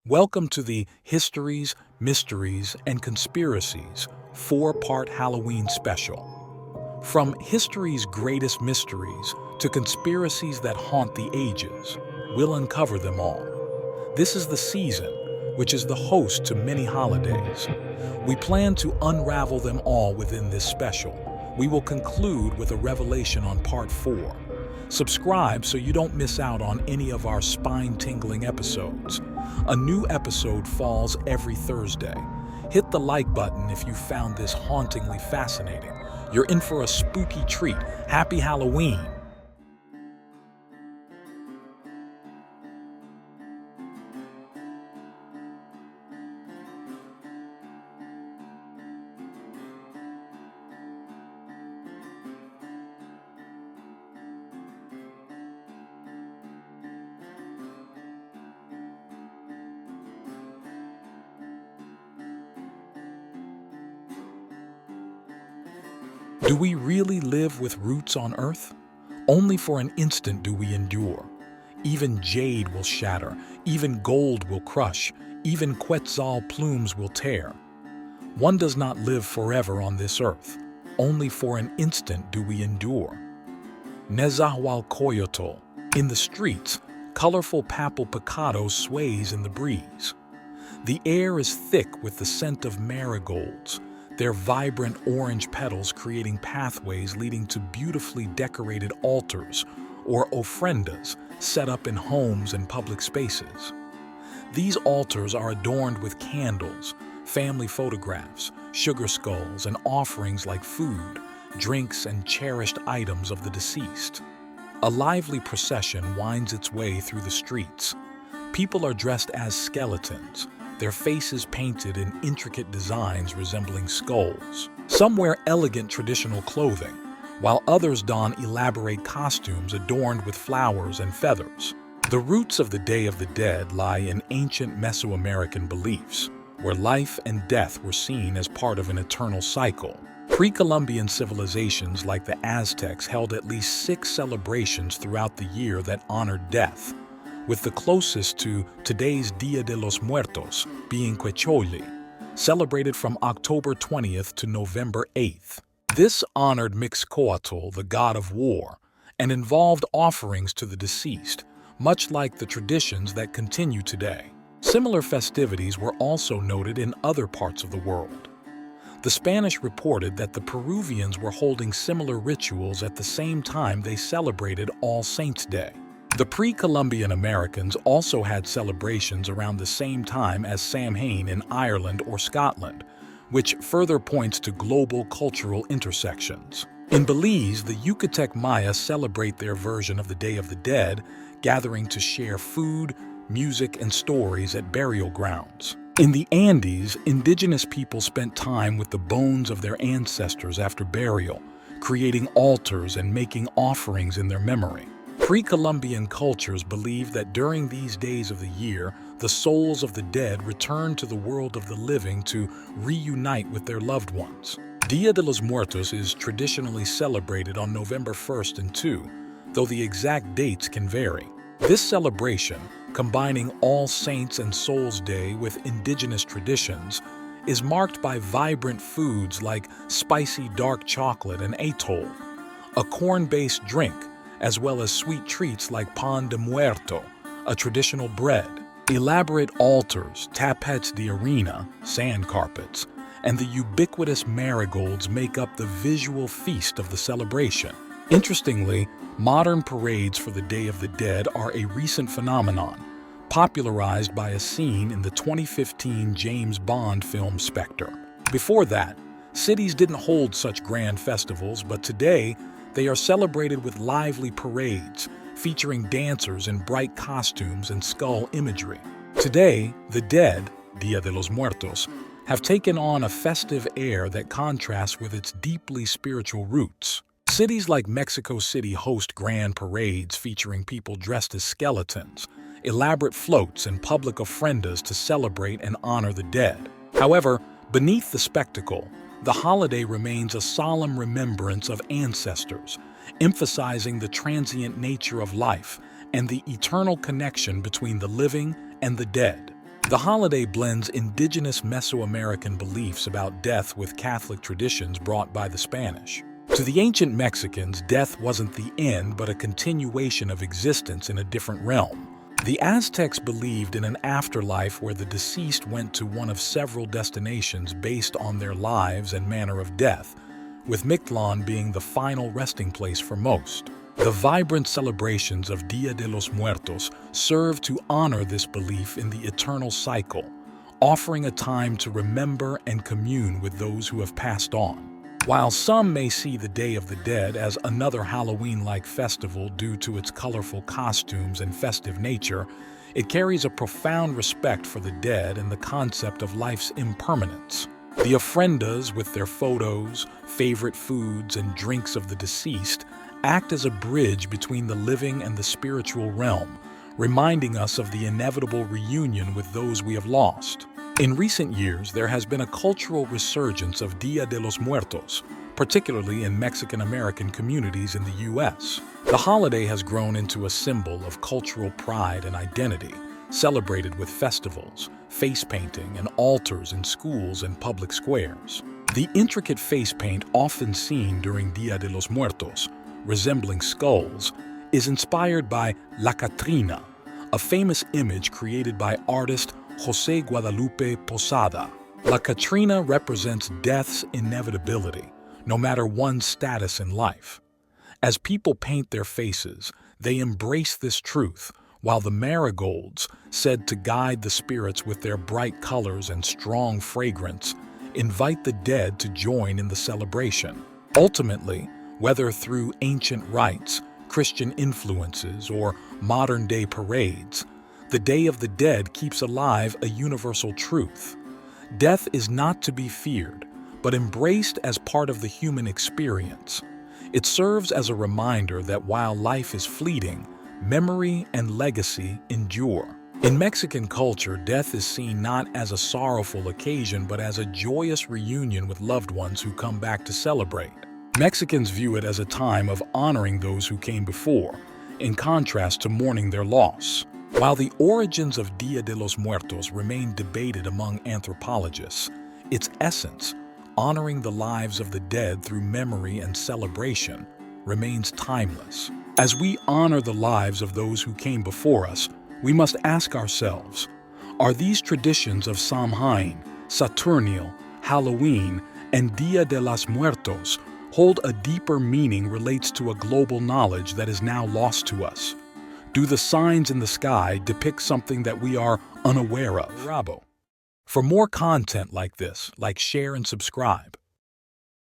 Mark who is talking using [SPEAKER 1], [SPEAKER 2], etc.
[SPEAKER 1] Welcome to the Histories, Mysteries, and Conspiracies 4-part Halloween special. From history's greatest mysteries to conspiracies that haunt the ages, we'll uncover them all. This is the season, which is the host to many holidays. We plan to unravel them all within this special. We will conclude with a revelation on part 4. Subscribe so you don't miss out on any of our spine-tingling episodes. A new episode falls every Thursday. Hit the like button if you found this hauntingly fascinating. You're in for a spooky treat. Happy Halloween! Do we really live with roots on Earth? Only for an instant do we endure. Even jade will shatter, even gold will crush, even Quetzal plumes will tear. One does not live forever on this earth. Only for an instant do we endure. Nezahualcoyotl. In the streets, colorful papal picado sways in the breeze. The air is thick with the scent of marigolds, their vibrant orange petals creating pathways leading to beautifully decorated altars or ofrendas set up in homes and public spaces. These altars are adorned with candles, family photographs, sugar skulls, and offerings like food, drinks, and cherished items of the deceased. A lively procession winds its way through the streets. People are dressed as skeletons, their faces painted in intricate designs resembling skulls. Some wear elegant traditional clothing, while others don elaborate costumes adorned with flowers and feathers. The roots of the Day of the Dead lie in ancient Mesoamerican beliefs, where life and death were seen as part of an eternal cycle. Pre-Columbian civilizations like the Aztecs held at least 6 celebrations throughout the year that honored death, with the closest to today's Dia de los Muertos being Quecholi, celebrated from October 20th to November 8th. This honored Mixcoatl, the god of war, and involved offerings to the deceased, much like the traditions that continue today. Similar festivities were also noted in other parts of the world. The Spanish reported that the Peruvians were holding similar rituals at the same time they celebrated All Saints' Day. The pre-Columbian Americans also had celebrations around the same time as Samhain in Ireland or Scotland, which further points to global cultural intersections. In Belize, the Yucatec Maya celebrate their version of the Day of the Dead, gathering to share food, music, and stories at burial grounds. In the Andes, indigenous people spent time with the bones of their ancestors after burial, creating altars and making offerings in their memory. Pre-Columbian cultures believed that during these days of the year, the souls of the dead returned to the world of the living to reunite with their loved ones. Dia de los Muertos is traditionally celebrated on November 1st and 2, though the exact dates can vary. This celebration, combining All Saints and Souls Day with indigenous traditions, is marked by vibrant foods like spicy dark chocolate and atole, a corn-based drink, as well as sweet treats like pan de muerto, a traditional bread. Elaborate altars, tapetes de arena, sand carpets, and the ubiquitous marigolds make up the visual feast of the celebration. Interestingly, modern parades for the Day of the Dead are a recent phenomenon, popularized by a scene in the 2015 James Bond film Spectre. Before that, cities didn't hold such grand festivals, but today, they are celebrated with lively parades, featuring dancers in bright costumes and skull imagery. Today, the dead, Dia de los Muertos, have taken on a festive air that contrasts with its deeply spiritual roots. Cities like Mexico City host grand parades featuring people dressed as skeletons, elaborate floats, and public ofrendas to celebrate and honor the dead. However, beneath the spectacle, the holiday remains a solemn remembrance of ancestors, emphasizing the transient nature of life and the eternal connection between the living and the dead. The holiday blends indigenous Mesoamerican beliefs about death with Catholic traditions brought by the Spanish. To the ancient Mexicans, death wasn't the end, but a continuation of existence in a different realm. The Aztecs believed in an afterlife where the deceased went to one of several destinations based on their lives and manner of death, with Mictlan being the final resting place for most. The vibrant celebrations of Dia de los Muertos serve to honor this belief in the eternal cycle, offering a time to remember and commune with those who have passed on. While some may see the Day of the Dead as another Halloween-like festival due to its colorful costumes and festive nature, it carries a profound respect for the dead and the concept of life's impermanence. The ofrendas, with their photos, favorite foods, and drinks of the deceased, act as a bridge between the living and the spiritual realm, reminding us of the inevitable reunion with those we have lost. In recent years, there has been a cultural resurgence of Dia de los Muertos, particularly in Mexican-American communities in the U.S. The holiday has grown into a symbol of cultural pride and identity, celebrated with festivals, face painting, and altars in schools and public squares. The intricate face paint often seen during Dia de los Muertos, resembling skulls, is inspired by La Catrina, a famous image created by artist José Guadalupe Posada. La Catrina represents death's inevitability, no matter one's status in life. As people paint their faces, they embrace this truth, while the Marigolds, said to guide the spirits with their bright colors and strong fragrance, invite the dead to join in the celebration. Ultimately, whether through ancient rites, Christian influences, or modern-day parades, the Day of the Dead keeps alive a universal truth. Death is not to be feared, but embraced as part of the human experience. It serves as a reminder that while life is fleeting, memory and legacy endure. In Mexican culture, death is seen not as a sorrowful occasion, but as a joyous reunion with loved ones who come back to celebrate. Mexicans view it as a time of honoring those who came before, in contrast to mourning their loss. While the origins of Dia de los Muertos remain debated among anthropologists, its essence, honoring the lives of the dead through memory and celebration, remains timeless. As we honor the lives of those who came before us, we must ask ourselves, are these traditions of Samhain, Saturnal, Halloween, and Dia de los Muertos hold a deeper meaning relates to a global knowledge that is now lost to us? Do the signs in the sky depict something that we are unaware of? For more content like this, share, and subscribe.